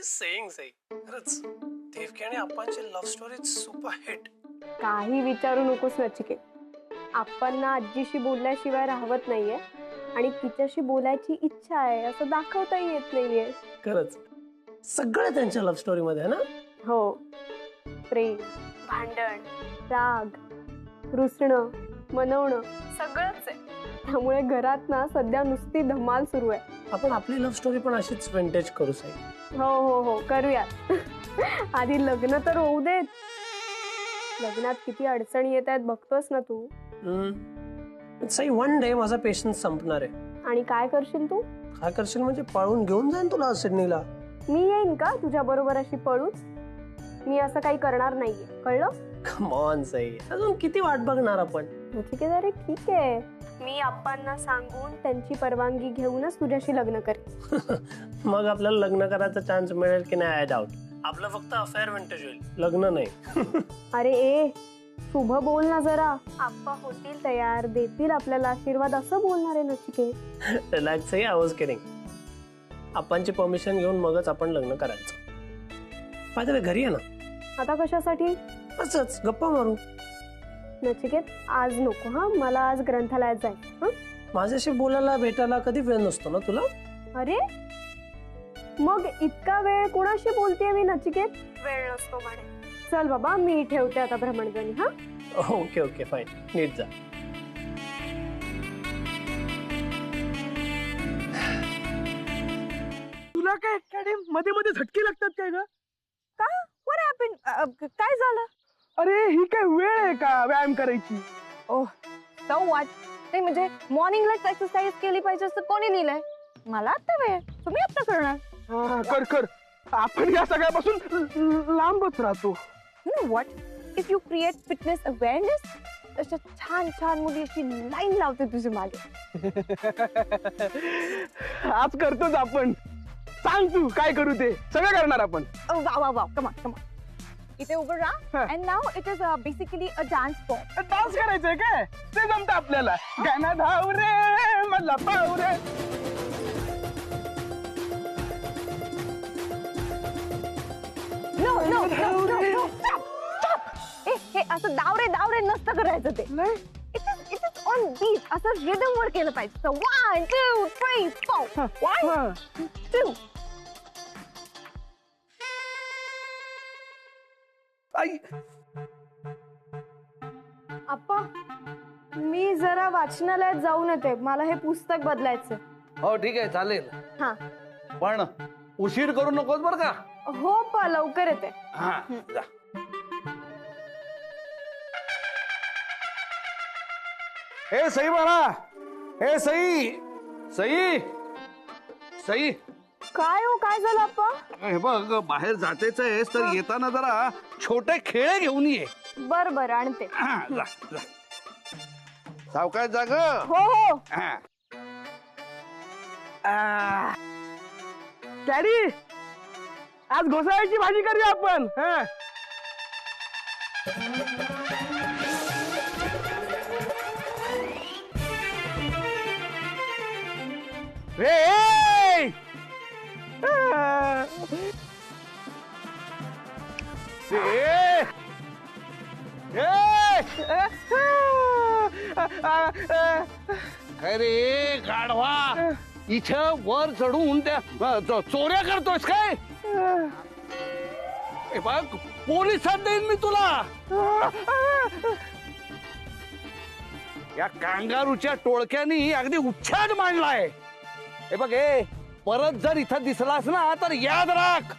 Saying Sai खरंच देवकी आणि आप्पांची love story super hit. काही विचारू नकोस नचिकेत. आप्पांना आजीशी बोलल्याशिवाय राहवत नाहीये आणि तिच्याशी बोलायची इच्छा आहे असं दाखवता येत नाहीये. खरंच सगळं त्यांच्या लव्ह स्टोरी मध्ये आहे ना. हो, प्रेम, भांडण, राग, रुसणं, मनवणं सगळंच आहे. त्यामुळे घरात ना सध्या नुसती धमाल सुरू आहे. आपण आपली लव्ह स्टोरी पण अशीच विंटेज करू साई. हो हो हो करूयात. आधी लग्न तर होऊ देत. लग्नात किती अडचणी येत आहेत बघतोस ना तू. साई वन डे माझा पेशन्स संपणार आहे. आणि काय करशील तू? काय करशील म्हणजे पळून घेऊन जाईन तुला सिडनीला. मी येईन का तुझ्या बरोबर अशी पळून? मी असं काही करणार नाहीये, कळलं? कम ऑन साई, अजून किती वाट बघणार आपण. अरे ठीक आहे, मी आप्पांना सांगून त्यांची परवानगी घेऊनच तुझ्याशी लग्न करेन. मग आपल्याला लग्न करायचा चान्स मिळेल की नाही आय डाऊट. आपलं फक्त अफेअर विंटेज होईल, लग्न नाही. अरे ए शुभ बोल ना जरा. आप्पा होतील तयार, देतील आपल्याला आशीर्वाद असं बोलणार आहे नचिकेत. रिलॅक्स आहे, आय वॉज किडिंग. आप्पांची परमिशन घेऊन मगच आपण लग्न करायचं. बाय द वे घरी आहे ना? आता कशासाठी? असंच गप्पा मारू. नचिकेत आज नको हा, मला आज ग्रंथालयात जायचं. माझ्याशी बोलायला भेटायला कधी वेळ नसतो ना तुला. अरे मग इतका वेळ कोणाशी बोलतेय मी नचिकेत? वेळ नसतो म्हणे. चल बाबा मी ठेवते आता भ्रमणध्वनी. हा ओके ओके फाईन, नीट जा. तुला काय मध्ये मध्ये झटके लागतात काय ग? का? What happen? काय झालं? अरे ही काय वेळ आहे का व्यायाम करायची? ओह सो व्हॉट? नाही म्हणजे मॉर्निंगलाच एक्सरसाइज केली पाहिजे असं कोणी लिहिलंय? मला आता वेळ, तुम्ही आता करणार. कर कर, आपण या सगळ्यापासून लांबच राहतो. You know what, if you create fitness awareness, अशा छान छान मुली अशी लाईन लावते तुझ्या मागे. आज करतोच आपण. सांग तू काय करू ते सगळं करणार आपण. वा वा वा, कम ऑन कम ऑन. इथे उभं राहा. And now it is basically a dance form. Dance करायचंय काय? ते जमतं आपल्याला. गाणं धाव रे मला पाव रे. नो नो नो नो, हे असं दाव रे नसतं करायचं ते. इट इज ऑन बीट, असं रिदम वर केलं पाहिजे. सो 1 2 3 4 1 2. आई आप्पा मी जरा वाचनालयात जाऊन येते, मला हे पुस्तक बदलायचं. हो ठीक आहे चालेल. हा पण उशीर करू नकोस बर का. हो पा लवकर येते. हा जा. हे सई बाळा, हे सई सई सई. काय हो काय झालं आप्पा? हे बघ बाहेर जातेच आहेस तर येताना जरा छोटे खेळ घेऊन ये. बर बर आणते. हा, जा जा. सावकाश जा ग. हो हो. हा. डॅडी आज घोसाळ्याची भाजी करूया आपण. रे काय रे गाढवा, इथं वर चढून त्या चोऱ्या करतोस काय? हे बघ पोलिसात देईन मी तुला. या कांगारूच्या टोळक्यानी अगदी उच्छाद मांडलाय. हे बघ हे परत जर इथं दिसलास ना तर याद राख.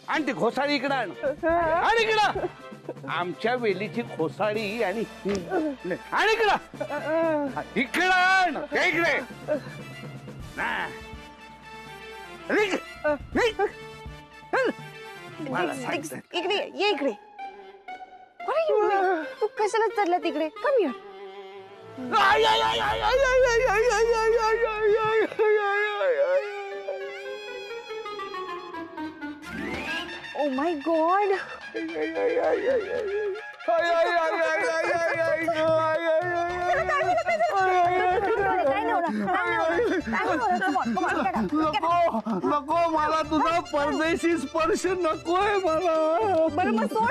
आणि ती घोसाळी इकडं आणि इकडं आमच्या वेलीची घोसाळी आणि इकडं इकडं इकडे. इकडे ये इकडे. तू कशाला चढला तिकडे? Come here. Oh my God. काय नाही होणार. Come on, come on, get up, get up. नको नको, मला तुझा परदेशी स्पर्श नकोय मला. बरं मग सोड.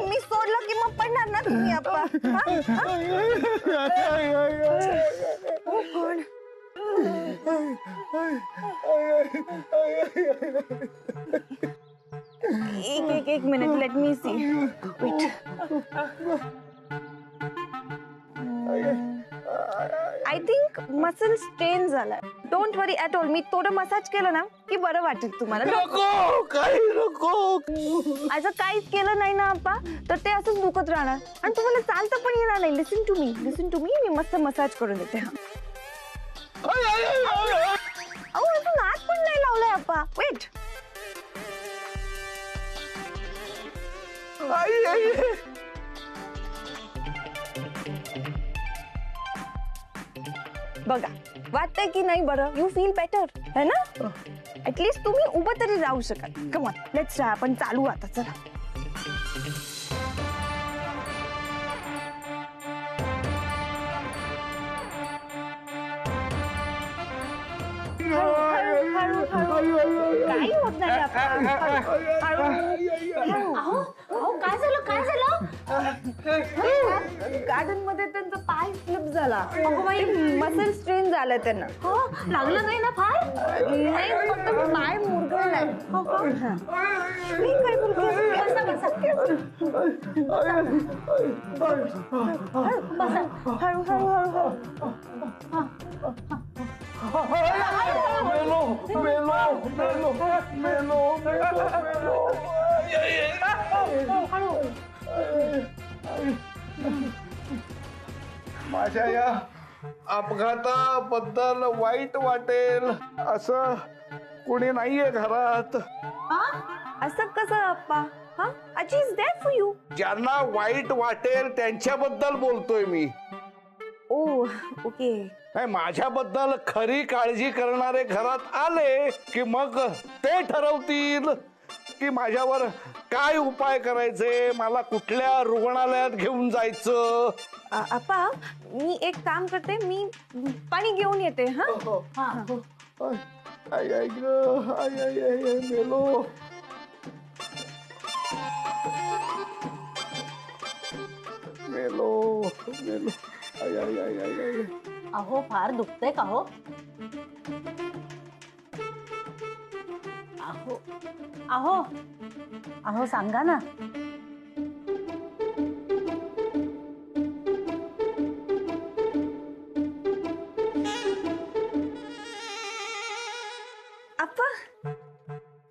मी सोडलं की मग पडणार ना तुम्ही आप्पा. कोण? एक minute, let me see. I think muscle strain झालाय. Don't worry at all. मी थोडं मसाज केलं ना की बरं वाटेल तुम्हाला. नको, काही नको. असं काहीच केलं नाही ना आप्पा तर ते असंच दुखत राहणार आणि तुम्हाला चालतं पण येणार नाही. लिसन to me, listen to me. मी मस्त मसाज करून देते. अहो अजून हात पण नाही लावलाय आप्पा. वेट. बघा वाटतंय की नाही बरं. यू फील बेटर है ना. ऍटलीस्ट तुम्ही उभं तरी राहू शकाल. Come on let's try. आपण चालू आता. चला. काही होत नाही काय झालं काय झालं. गार्डन मध्ये त्यांचा पाय स्लिप झाला. मसल स्ट्रेन झालाय त्यांना. लागलं नाही ना फार. नाही फक्त पाय मुरगळलाय. काय हळू हळू हळू माझ्या या अपघाताबद्दल वाईट वाटेल असं कोणी नाहीये घरात. असं कसं अप्पा. आजी इज देअर फॉर यू. ज्यांना वाईट वाटेल त्यांच्याबद्दल बोलतोय मी. ओ ओके. नाही, माझ्याबद्दल खरी काळजी करणारे घरात आले की मग ते ठरवतील की माझ्यावर काय उपाय करायचे, मला कुठल्या रुग्णालयात घेऊन जायचं. अप्पा मी एक काम करते. मी पाणी घेऊन येते. मेलो. मेलो मेलो. अहो फार दुखतंय का हो. अहो अहो अहो सांगा ना. अप्पा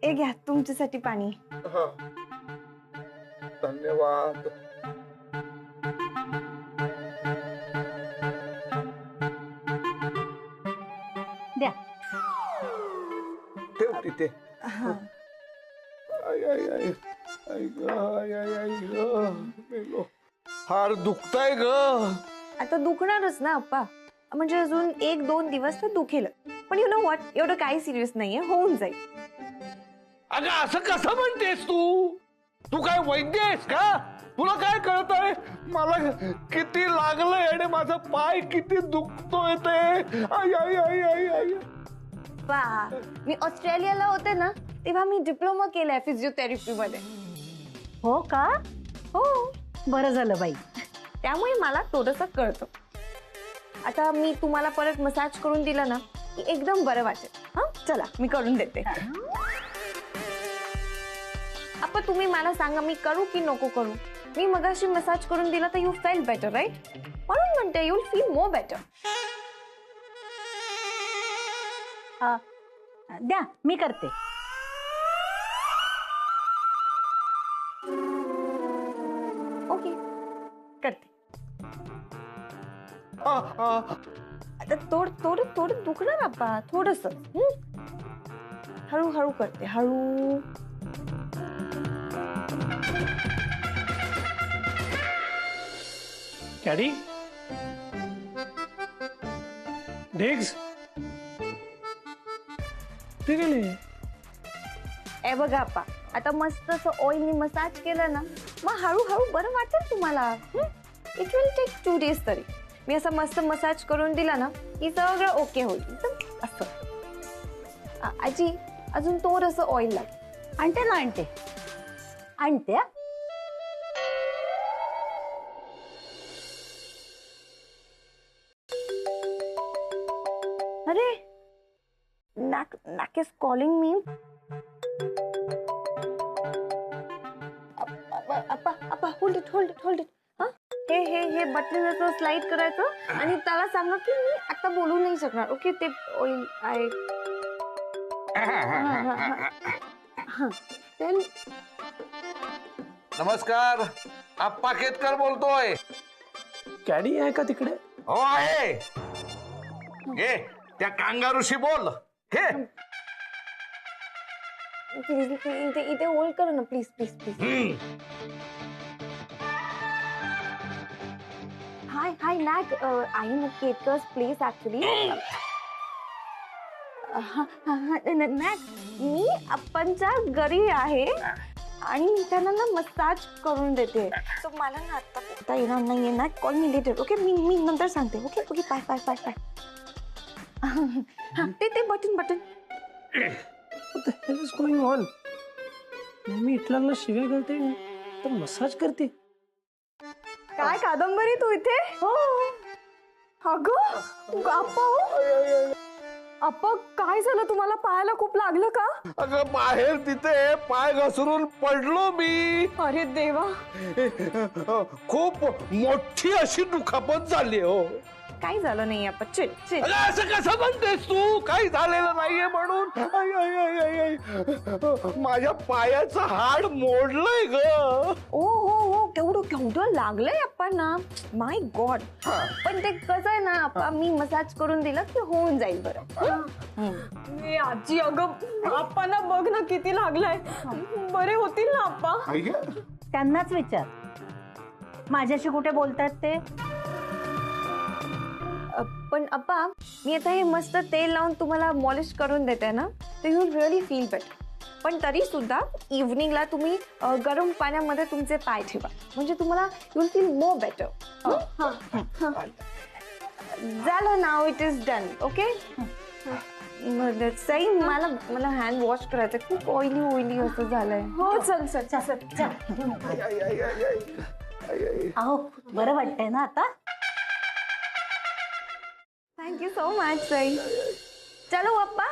हे घ्या तुमच्यासाठी पाणी. धन्यवाद. द्या. ठेव तिथे. फार दुखतंय ग. आता दुखणारच ना अप्पा. म्हणजे अजून 1-2 दिवस तर दुखेल. पण यु नो व्हॉट, एवढं काही सिरियस नाहीये. होऊन जाईल. अगं असं कसं म्हणतेस तू. तू काय वैद्य आहेस का. तुला काय कळतंय मला किती लागलंय आणि माझा पाय किती दुखतोय ते. आई आई आई आई आई. वा, मी ऑस्ट्रेलियाला होते ना तेव्हा मी डिप्लोमा केलाय फिजिओथेरपी मध्ये. हो का. हो बरं झालं बाई. त्यामुळे मला थोडंसं कळतं. आता मी तुम्हाला परत मसाज करून दिला ना की एकदम बरं वाटेल. चला मी करून देते. आपण तुम्ही मला सांगा मी करू की नको करू. मी मगाशी मसाज करून दिला तर यू फेल बेटर राईट. म्हणून म्हणते you will feel more better. द्या मी करते. ओके करते. आता थोडं दुखणार बाबा थोडस. हळूहळू करते. हळू. कॅडी डेग्स ते गेले. ए बघा अप्पा आता मस्त असं ऑइलनी मसाज केलं ना मग हळूहळू बरं वाटेल तुम्हाला. इट विल टेक 2 days तरी. मी असं मस्त मसाज करून दिला ना की सगळं ओके होईल एकदम असं. आजी अजून थोडंसं ऑइल लागेल. आणते ना आणते आणते हा. अरे नाक is calling me. Appa hold it. हे बटन असं स्लाइड करायचं आणि त्याला सांगा की मी आता बोलू नाही शकणार. ओके ते ऑइल आहे. नमस्कार, आप्पा केतकर बोलतोय. कॅडी आहे का तिकडे? हो आहे. घे त्या कांगारूशी बोल. घे. इथे होल्ड करा ना प्लीज प्लीज प्लीज. हाय नॅक, I am Ketkar's place actually. नॅक मी अप्पांच्या घरी आहे आणि मी त्यांना ना मसाज करून देते. सो मला ना आता बोलता येणार नाहीये ना. Call me later. ओके मी नंतर सांगते. Okay okay bye bye bye bye. ते button. What the hell is going on? मी इटलांना शिव्या घालते तर मसाज करते. काय कादंबरी तू इथे? हो अगं अप्पा काय झालं तुम्हाला? पायाला खूप लागलं का? अगं बाहेर तिथे पाय घसरून पडलो मी. अरे देवा. खूप मोठी अशी दुखापत झाली हो. काही झालं नाही अप्पा. चिल. अगं असं कसं म्हणतेस तू? काही झालेलं नाहीये म्हणून. माझ्या पायाचं हाड मोडलंय ग. हो केवढं लागलंय अप्पांना. माय गॉड. पण ते कसं आहे ना अप्पा, मी मसाज करून दिलं की होऊन जाईल बरं. ए आजी अगं अप्पांना बघ ना किती लागलंय. बरे होतील ना अप्पा? त्यांनाच विचार, माझ्याशी कुठे बोलतात ते. पण अप्पा मी आता हे मस्त तेल लावून तुम्हाला मॉलिश करून देते ना, तर you will really feel better. पण तरी सुद्धा इव्हनिंगला तुम्ही गरम पाण्यामध्ये तुमचे पाय ठेवा, म्हणजे तुम्हाला you will feel more better. झालं, now it is done. Okay Sai, मला हँड वॉश करायचं. खूप ऑइली असं झालंय. हो चल. अहो बरं वाटतंय ना आता? Thank you so much Sai. चलो अप्पा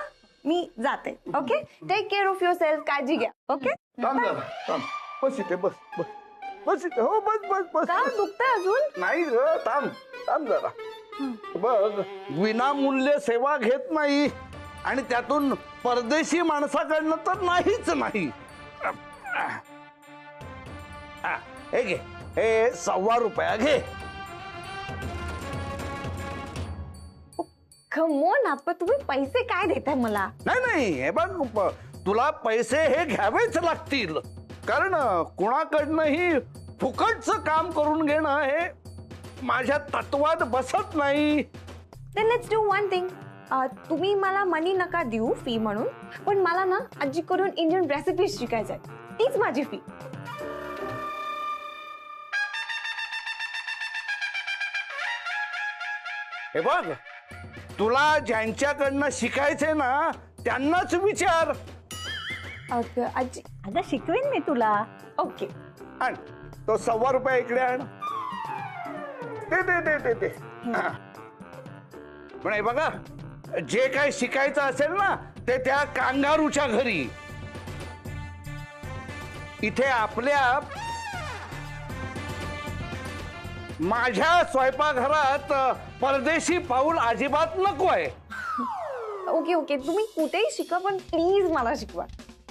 मी जाते. Okay take care of yourself. काळजी घ्या. ओके थांब जरा, थांब. बस इथे, बस इथे. हो बस. का दुखतंय अजून? नाही ग, थांब जरा. बघ, विनामूल्य सेवा घेत नाही आणि त्यातून परदेशी माणसाकडनं तर नाहीच नाही. हे घे, हे ₹1.25 घे. खमोन अप्पा, तुम्ही पैसे काय देताय मला? नाही हे बघ, तुला पैसे हे घ्यावेच लागतील, कारण कुणाकडनंही फुकटचं काम करून घेणं हे माझ्या तत्वात बसत नाही. Then let's do one thing. तुम्ही मला मनी नका देऊ फी म्हणून, पण मला ना आजीकडून इंडियन रेसिपीज शिकायच्या आहेत. तीच माझी फी. हे बघ, तुला ज्यांच्याकडनं शिकायचंय ना त्यांनाच विचार. आजी अगं शिकवेन मी तुला. ओके. आण तो ₹1.25 इकडे आण. ते पण हे बघा, जे काही शिकायचं असेल ना ते त्या कांगारूच्या घरी. इथे आपल्या माझ्या स्वयंपाकघरात परदेशी पाऊल अजिबात नको आहे. ओके तुम्ही कुठेही शिका, पण प्लीज मला शिकवा.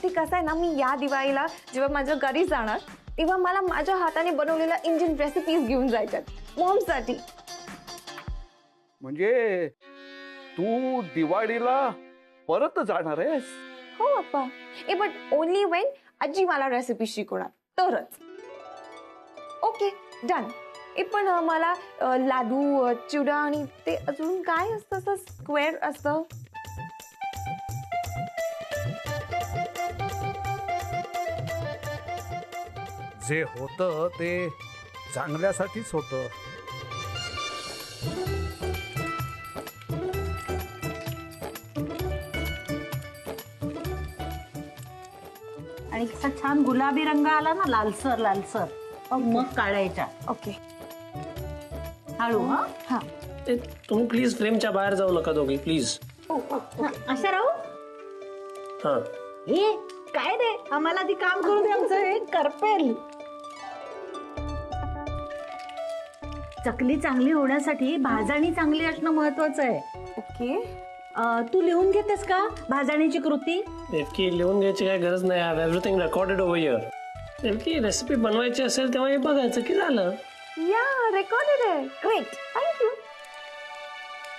ते कसं आहे ना, मी या दिवाळीला जेव्हा माझ्या घरी जाणार तेव्हा मला माझ्या हाताने बनवलेल्या इंडियन रेसिपीज घेऊन जायच्यात मॉमसाठी. म्हणजे तू दिवाळीला परत जाणार आहेस? हो अप्पा. बट ओनली वेन आजी मला रेसिपी शिकवणार तरच. Okay done. पण मला लाडू, चिवडा आणि ते अजून काय असतं असं स्क्वेअर असतं. जे होतं ते चांगल्यासाठीच होतं. आणि कसा छान गुलाबी रंग आला ना, लालसर लालसर, मग काढायच्या. ओके. हळू. हा ते तुम्ही प्लीज फ्रेमच्या बाहेर जाऊ नका दोघी, प्लीज. अशा राहू. हा, हे काय रे, आम्हाला आधी काम करू दे, आमचं हे करपेल. चकली चांगली होण्यासाठी भाजणी चांगली असणं महत्वाचं आहे. ओके. तू लिहून घेतेस का भाजणीची कृती? नेमकी लिहून घ्यायची काय गरज नाही. Have everything recorded over here. नेमकी रेसिपी बनवायची असेल तेव्हा हे बघायचं की झालं. या रेकॉर्डेड आहे. Great, thank you.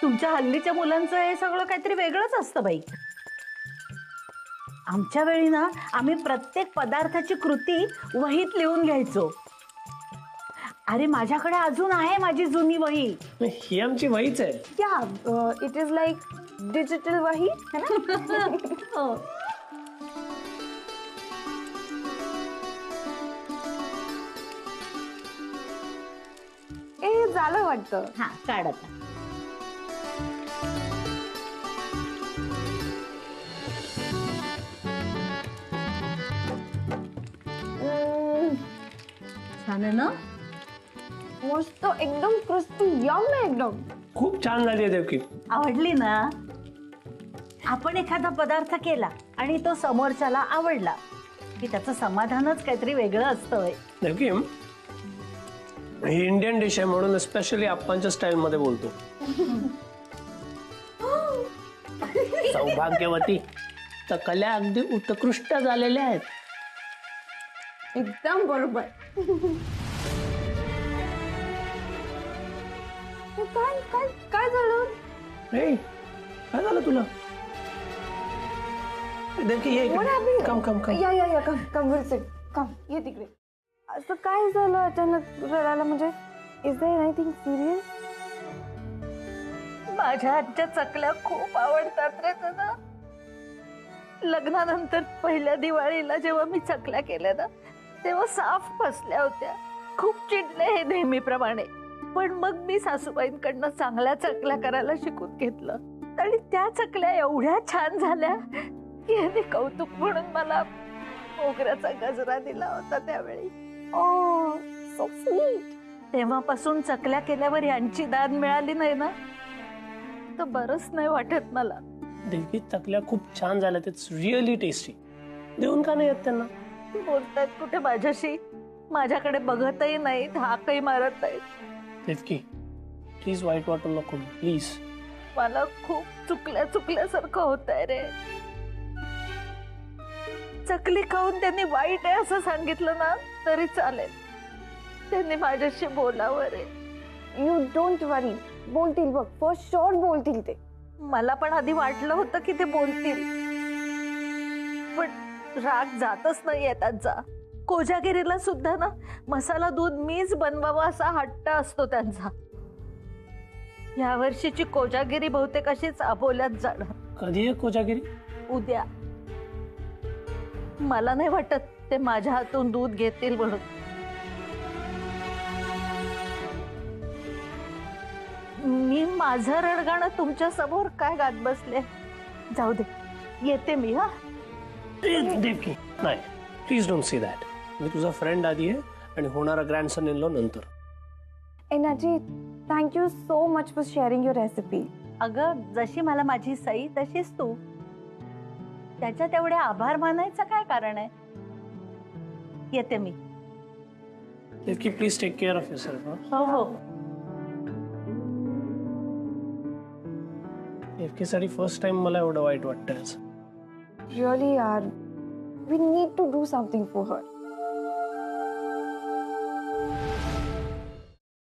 तुमच्या हल्लीच्या मुलांचं हे सगळं काहीतरी वेगळंच असतं बाई. आमच्या वेळी ना आम्ही प्रत्येक पदार्थाची कृती वहीत लिहून घ्यायचो. अरे माझ्याकडे अजून आहे माझी जुनी वही. ही आमची वहीच आहे. या इट इज लाईक डिजिटल वही है ना. हो. ए झालं वाटतं. हा काढ आता. छान आहे ना. मस्त एकदम क्रिस्पी. यम आहे एकदम. खूप छान झाली आहे देवकी. आवडली ना. आपण एखादा पदार्थ केला आणि तो समोरच्याला आवडला की त्याचं समाधानच काहीतरी वेगळं असतं. देवकी, ही इंडियन डिश आहे म्हणून स्पेशली आप्पांच्या स्टाईल मध्ये बोलतो. सौभाग्यवती, चकल्या अगदी उत्कृष्ट झालेल्या आहेत. एकदम बरोबर. काय काय काय झालं? हे काय झालं तुला? देवकी ये What happened? कम कम कम. या या या कम कम विल सिट. कम ये तिकडे. असं काय झालं अचानक रडायला? म्हणजे इज देयर एनीथिंग सिरियस? माझ्या हातच्या चकल्या खूप आवडतात रे तुला. लग्नानंतर पहिल्या दिवाळीला जेव्हा मी चकल्या केल्या ना तेव्हा साफ फसल्या होत्या. खूप चिडले हे नेहमीप्रमाणे. पण मग मी सासूबाईंकडनं चांगल्या चकल्या करायला शिकून घेतलं आणि त्या चकल्या एवढ्या छान झाल्या की यांनी कौतुक म्हणून मला मोगऱ्याचा गजरा दिला होता त्यावेळी. ओह सो स्वीट. तेव्हापासून चकल्या केल्यावर यांची दाद मिळाली नाही ना तर बरंच नाही वाटत मला. देवकी, चकल्या खूप छान झाल्या. It's really tasty. देऊन का नाही येत त्यांना? बोलतायत कुठे माझ्याशी. माझ्याकडे बघतही नाही, हाकही मारत नाही. देवकी, प्लीज वाईट वाटू नको प्लीज. मला खूप चुकल्यासारखं होत आहे रे. चकली खाऊन त्यांनी वाईट आहे असं सांगितलं ना तरी चालेल. त्यांनी माझ्याशी बोलावं रे. यू डोंट वरी. बोलतील बघ, फॉर शुअर बोलतील ते. मला पण आधी वाटलं होतं की ते बोलतील, पण राग जातच नाहीये त्यांचा. कोजागिरीला सुद्धा ना मसाला दूध मीच बनवावा असा हट्ट असतो त्यांचा. या वर्षीची कोजागिरी बहुतेक अशीच अबोल्यात जाणार. कधी आहे कोजागिरी? उद्या. मला नाही वाटत ते माझ्या हातून दूध घेतील म्हणून. मी माझं रडगाणं तुमच्या समोर काय गात बसले. जाऊ दे, येते मी. हा देवकी नाही, प्लीज डोंट से दॅट. मी तुझा फ्रेंड आधी आहे आणि होणारा ग्रँडसन इन लॉ नंतर. एनाजी, thank you so much for sharing your recipe. अगं, जशी मला माझी सई तशीच तू. त्याच्यात एवढे आभार मानायचं काय कारण आहे. येते मी. Devaki, please take care of yourself. हो हो. देवकीसाठी फर्स्ट टाइम मला एवढं वाईट वाटतंय आज. रिअली यार, we need to do something for her.